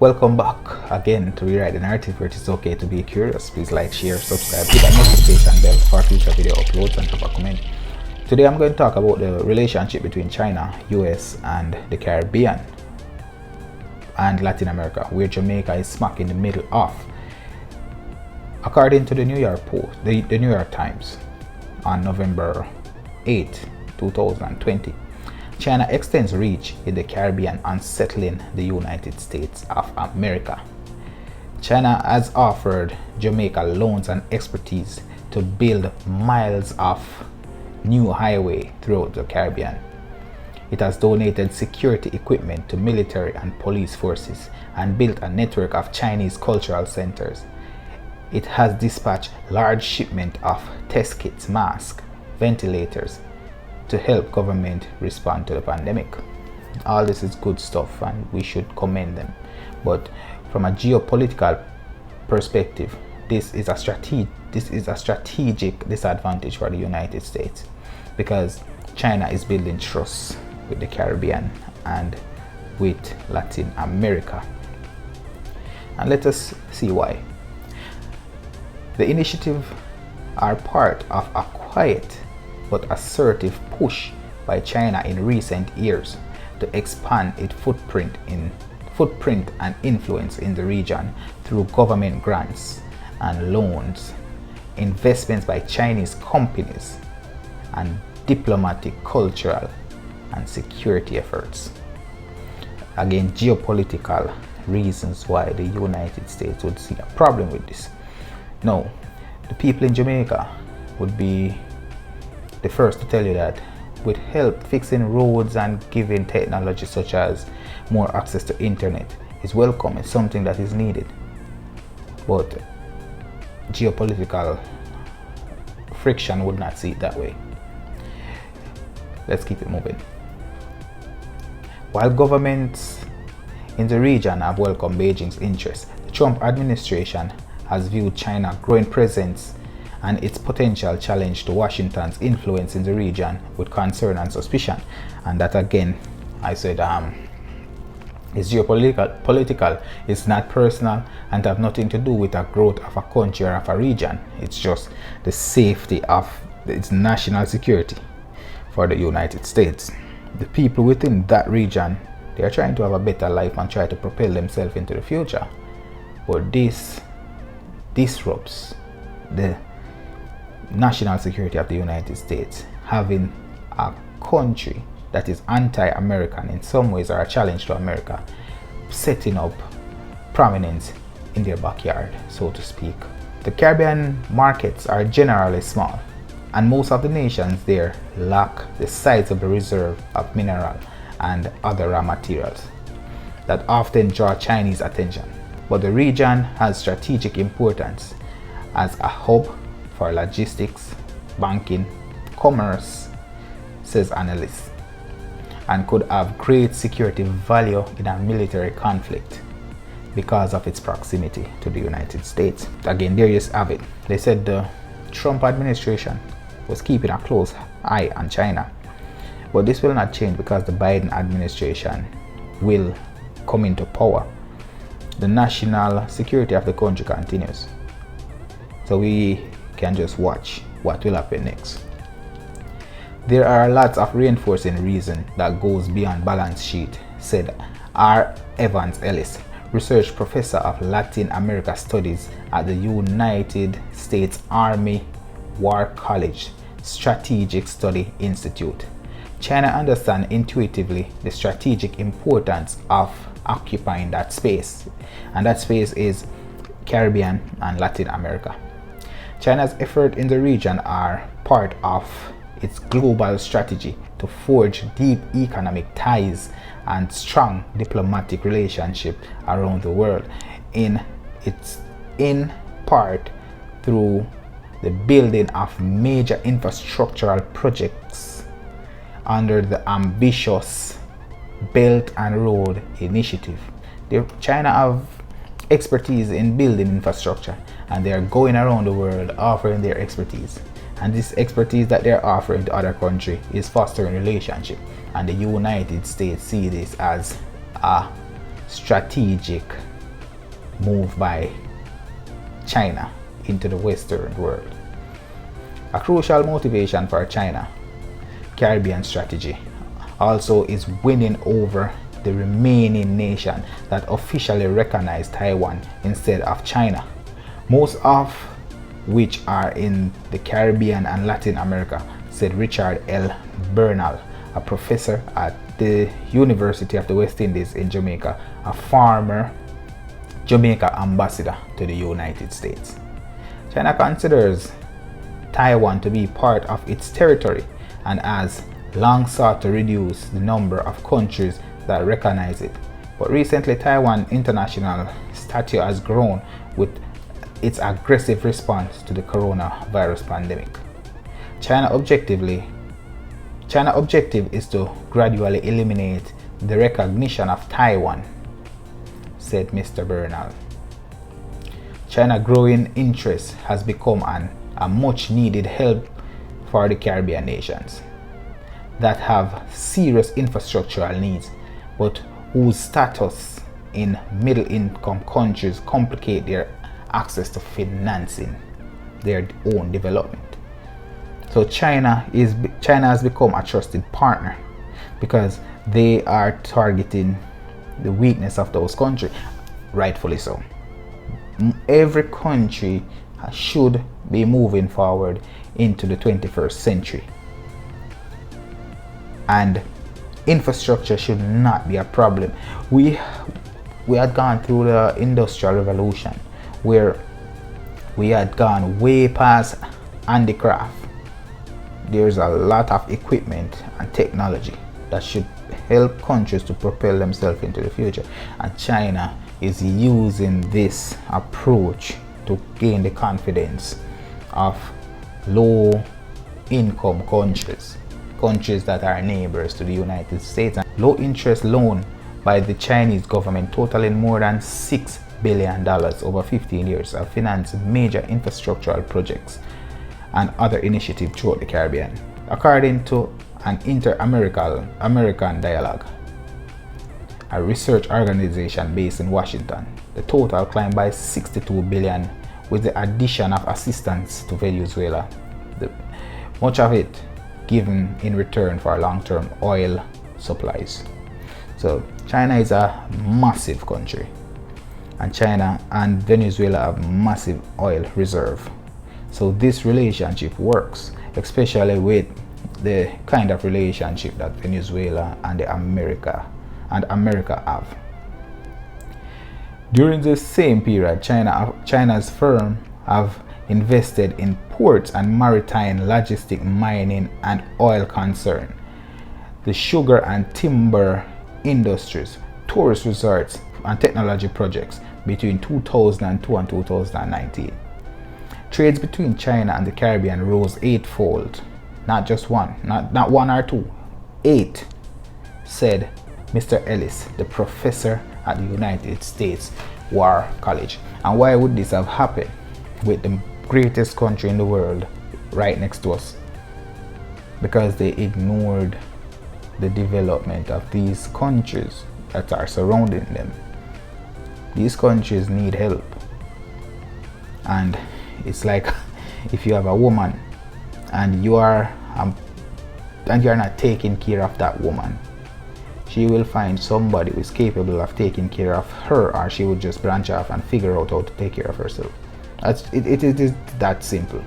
Welcome back again to Rewrite the Narrative, where it is okay to be curious. Please like, share, subscribe, hit that notification bell for future video uploads, and drop a comment. Today I'm going to talk about the relationship between China, US and the Caribbean and Latin America, where Jamaica is smack in the middle of. According to the New York Post, the New York Times, on November 8, 2020, China extends reach in the Caribbean, unsettling the United States of America. China has offered Jamaica loans and expertise to build miles of new highway throughout the Caribbean. It has donated security equipment to military and police forces and built a network of Chinese cultural centers. It has dispatched large shipment of test kits, masks, ventilators, to help government respond to the pandemic. All this is good stuff and we should commend them. But from a geopolitical perspective, this is a strategic disadvantage for the United States, because China is building trust with the Caribbean and with Latin America. And let us see why. The initiative are part of a quiet but assertive push by China in recent years to expand its footprint and influence in the region through government grants and loans, investments by Chinese companies, and diplomatic, cultural, and security efforts. Again, geopolitical reasons why the United States would see a problem with this. Now, the people in Jamaica would be the first to tell you that with help fixing roads and giving technology such as more access to internet is welcome. It's something that is needed. But geopolitical friction would not see it that way. Let's keep it moving. While governments in the region have welcomed Beijing's interest, the Trump administration has viewed China's growing presence and its potential challenge to Washington's influence in the region with concern and suspicion. And that, again, I said, is geopolitical. It's not personal and have nothing to do with the growth of a country or of a region. It's just the safety of its national security for the United States. The people within that region, they are trying to have a better life and try to propel themselves into the future. But this disrupts the national security of the United States, having a country that is anti-American in some ways, or a challenge to America, setting up prominence in their backyard, so to speak. The Caribbean markets are generally small, and most of the nations there lack the sizable reserve of mineral and other raw materials that often draw Chinese attention. But the region has strategic importance as a hub for logistics, banking, commerce, says analysts, and could have great security value in a military conflict because of its proximity to the United States. Again, there you have it. They said the Trump administration was keeping a close eye on China, but this will not change because the Biden administration will come into power. The national security of the country continues. So we can just watch what will happen next. There are lots of reinforcing reason that goes beyond balance sheet, said R. Evans Ellis, research professor of Latin America Studies at the United States Army War College Strategic Study Institute. China understands intuitively the strategic importance of occupying that space, and that space is Caribbean and Latin America. China's efforts in the region are part of its global strategy to forge deep economic ties and strong diplomatic relationships around the world, in part through the building of major infrastructural projects under the ambitious Belt and Road Initiative. China have expertise in building infrastructure, and they are going around the world offering their expertise. And this expertise that they're offering to other countries is fostering relationship. And the United States see this as a strategic move by China into the Western world. A crucial motivation for China Caribbean strategy also is winning over the remaining nation that officially recognize Taiwan instead of China, most of which are in the Caribbean and Latin America, said Richard L. Bernal, a professor at the University of the West Indies in Jamaica, a former Jamaica ambassador to the United States. China considers Taiwan to be part of its territory and has long sought to reduce the number of countries that recognize it. But recently, Taiwan international stature has grown with its aggressive response to the coronavirus pandemic. China's objective is to gradually eliminate the recognition of Taiwan, said Mr. Bernal. China's growing interest has become a much needed help for the Caribbean nations that have serious infrastructural needs, but whose status in middle-income countries complicate their access to financing their own development. So China has become a trusted partner because they are targeting the weakness of those countries, rightfully so. Every country should be moving forward into the 21st century, and infrastructure should not be a problem. We had gone through the Industrial Revolution where we had gone way past handicraft. There's a lot of equipment and technology that should help countries to propel themselves into the future, and China is using this approach to gain the confidence of low income countries that are neighbors to the United States. And low interest loan by the Chinese government totaling more than $6 billion over 15 years have financed major infrastructural projects and other initiatives throughout the Caribbean. According to an Inter-American Dialogue, a research organization based in Washington, the total climbed by $62 billion with the addition of assistance to Venezuela, much of it given in return for long-term oil supplies. So China is a massive country, and China and Venezuela have massive oil reserve. So this relationship works, especially with the kind of relationship that Venezuela and America have. During this same period, China's firm have invested in ports and maritime logistic, mining and oil concern, the sugar and timber industries, tourist resorts and technology projects between 2002 and 2019. Trades between China and the Caribbean rose eightfold, not just one, not one or two, 8, said Mr. Ellis, the professor at the United States War College. And why would this have happened with the greatest country in the world right next to us? Because they ignored the development of these countries that are surrounding them. These countries need help, and it's like if you have a woman and you are not taking care of that woman, she will find somebody who is capable of taking care of her, or she would just branch off and figure out how to take care of herself. It is that simple.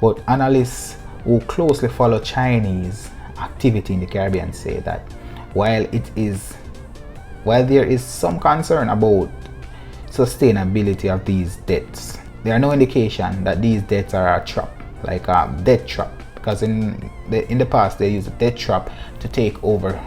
But analysts who closely follow Chinese activity in the Caribbean say that while there is some concern about sustainability of these debts, there are no indication that these debts are a trap, like a debt trap, because in the past they used a debt trap to take over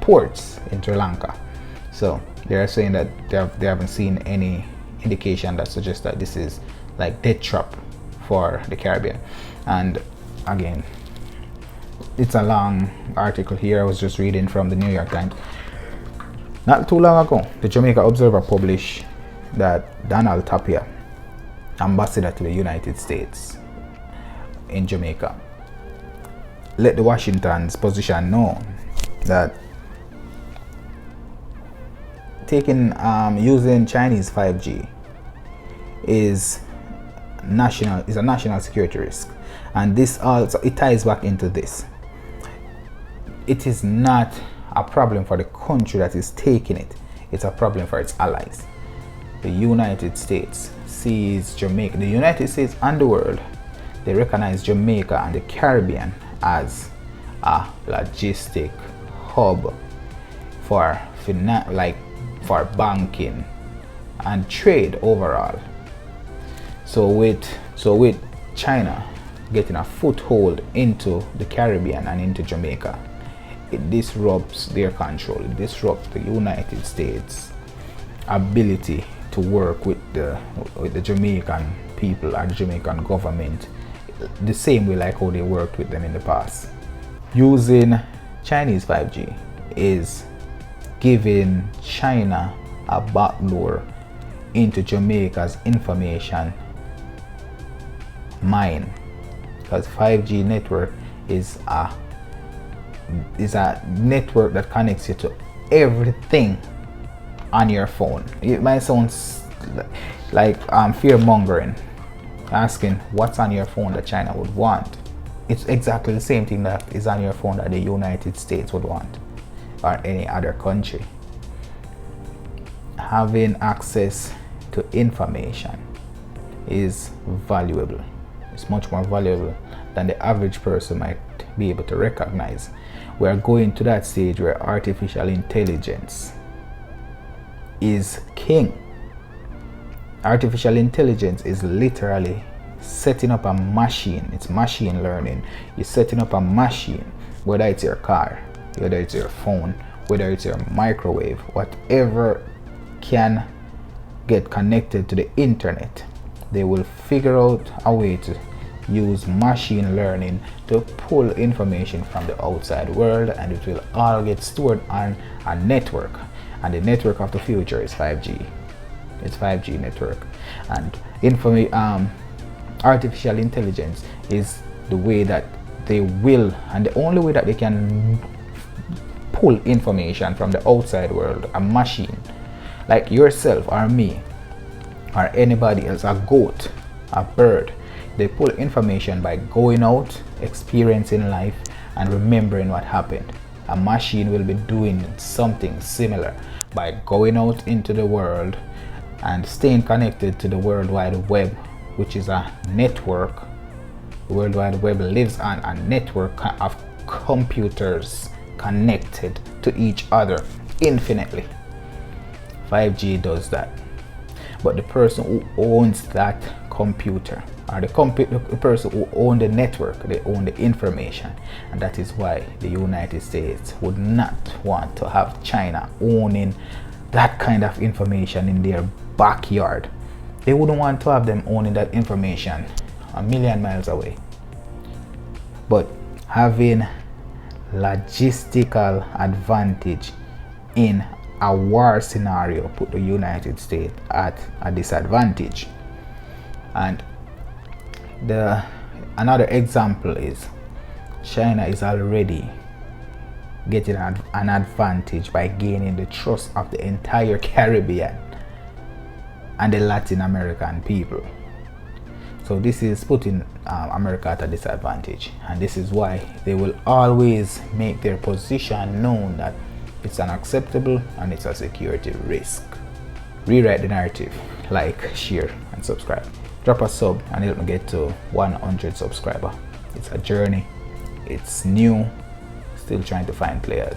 ports in Sri Lanka. So they are saying that they haven't seen any indication that suggests that this is like debt trap for the Caribbean. And again, it's a long article here. I was just reading from the New York Times. Not too long ago, the Jamaica Observer published that Donald Tapia, ambassador to the United States in Jamaica, let the Washington's position know that taking using Chinese 5G is a national security risk, and this also it ties back into this. It is not a problem for the country that is taking it, it's a problem for its allies. The United States sees Jamaica, the United States and the world, they recognize Jamaica and the Caribbean as a logistic hub for for banking and trade overall. So with China getting a foothold into the Caribbean and into Jamaica, it disrupts their control, it disrupts the United States' ability to work with the Jamaican people and the Jamaican government the same way like how they worked with them in the past. Using Chinese 5G is giving China a backdoor into Jamaica's information mine, because 5G network is a network that connects you to everything on your phone. It might sound like fear mongering, asking what's on your phone that China would want. It's exactly the same thing that is on your phone that the United States would want, or any other country. Having access to information is valuable. It's much more valuable than the average person might be able to recognize. We are going to that stage where artificial intelligence is king. Artificial intelligence is literally setting up a machine. It's machine learning. You're setting up a machine, whether it's your car, whether it's your phone, whether it's your microwave, whatever can get connected to the internet, they will figure out a way to use machine learning to pull information from the outside world, and it will all get stored on a network. And the network of the future is 5G. It's 5G network. And artificial intelligence is the way that they will, and the only way that they can pull information from the outside world, a machine like yourself or me or anybody else, a goat, a bird, they pull information by going out, experiencing life, and remembering what happened. A machine will be doing something similar by going out into the world and staying connected to the World Wide Web, which is a network. The World Wide Web lives on a network of computers connected to each other infinitely. 5G does that. But the person who owns that computer, or the person who owns the network, they own the information. And that is why the United States would not want to have China owning that kind of information in their backyard. They wouldn't want to have them owning that information a million miles away. But having logistical advantage in a war scenario put the United States at a disadvantage. And another example is China is already getting an advantage by gaining the trust of the entire Caribbean and the Latin American people. So this is putting America at a disadvantage, and this is why they will always make their position known that it's unacceptable and it's a security risk. Rewrite the narrative. Like, share, and subscribe. Drop a sub and help me get to 100 subscribers. It's a journey. It's new. Still trying to find players.